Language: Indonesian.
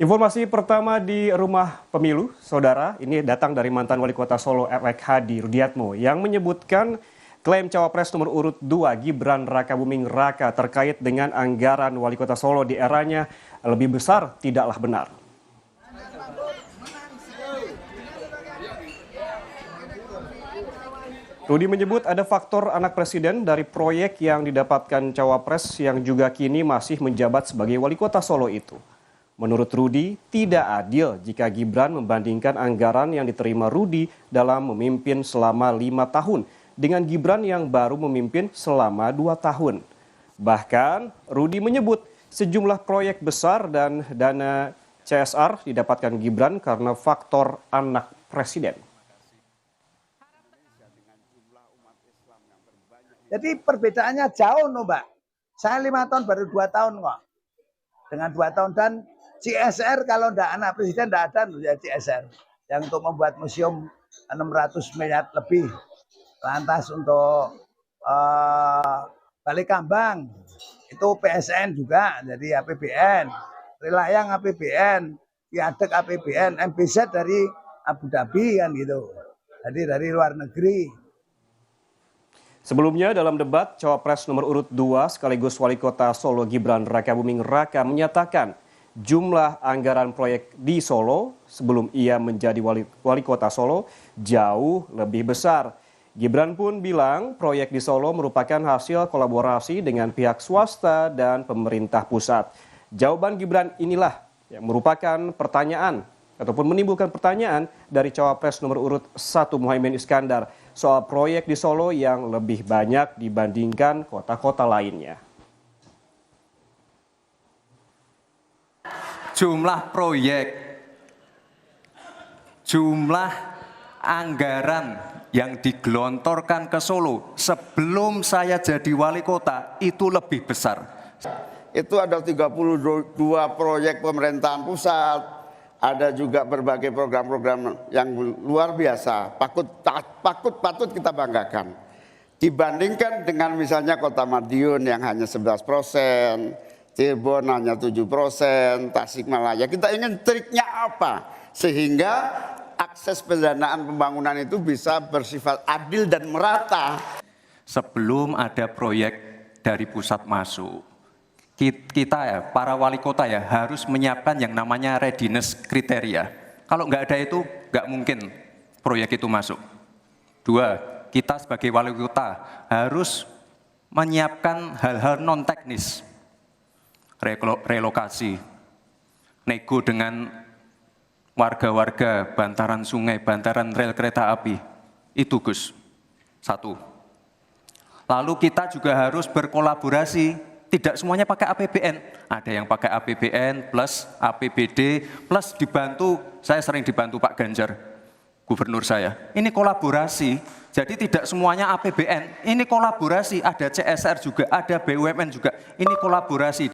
Informasi pertama di Rumah Pemilu, Saudara, ini datang dari mantan Wali Kota Solo RX Hadi Rudiatmo yang menyebutkan klaim Cawapres nomor urut 2 Gibran Rakabuming Raka terkait dengan anggaran Wali Kota Solo di eranya lebih besar tidaklah benar. Rudi menyebut ada faktor anak presiden dari proyek yang didapatkan Cawapres yang juga kini masih menjabat sebagai Wali Kota Solo itu. Menurut Rudi, tidak adil jika Gibran membandingkan anggaran yang diterima Rudi dalam memimpin selama 5 tahun dengan Gibran yang baru memimpin selama 2 tahun. Bahkan, Rudi menyebut sejumlah proyek besar dan dana CSR didapatkan Gibran karena faktor anak presiden. Jadi perbedaannya jauh, Mbak. Saya 5 tahun baru 2 tahun kok. Dengan 2 tahun dan CSR kalau enggak anak presiden enggak ada ya CSR. Yang untuk membuat museum 600 miliar lebih. Lantas untuk Balai Kambang itu PSN juga, jadi APBN. Relayang APBN, Viaduk APBN, MBZ dari Abu Dhabi kan gitu. Jadi dari luar negeri. Sebelumnya dalam debat, Cawapres nomor urut 2 sekaligus Wali Kota Solo Gibran Rakabuming Raka menyatakan jumlah anggaran proyek di Solo sebelum ia menjadi wali Kota Solo jauh lebih besar. Gibran pun bilang proyek di Solo merupakan hasil kolaborasi dengan pihak swasta dan pemerintah pusat. Jawaban Gibran inilah yang merupakan pertanyaan ataupun menimbulkan pertanyaan dari Cawapres nomor urut 1 Muhaimin Iskandar soal proyek di Solo yang lebih banyak dibandingkan kota-kota lainnya. Jumlah proyek, jumlah anggaran yang digelontorkan ke Solo sebelum saya jadi wali kota itu lebih besar. Itu ada 32 proyek pemerintahan pusat, ada juga berbagai program-program yang luar biasa, patut kita banggakan. Dibandingkan dengan misalnya Kota Madiun yang hanya 11%, Cirebon hanya 7%, Tasikmalaya. Kita ingin triknya apa? Sehingga akses pendanaan pembangunan itu bisa bersifat adil dan merata. Sebelum ada proyek dari pusat masuk, kita ya, para wali kota ya harus menyiapkan yang namanya readiness kriteria. Kalau nggak ada itu, nggak mungkin proyek itu masuk. 2, kita sebagai wali kota harus menyiapkan hal-hal non-teknis. Relokasi, nego dengan warga-warga, bantaran sungai, bantaran rel kereta api, itu Gus, 1. Lalu kita juga harus berkolaborasi, tidak semuanya pakai APBN, ada yang pakai APBN plus APBD plus dibantu, saya sering dibantu Pak Ganjar, gubernur saya. Ini kolaborasi, jadi tidak semuanya APBN, ini kolaborasi, ada CSR juga, ada BUMN juga, ini kolaborasi.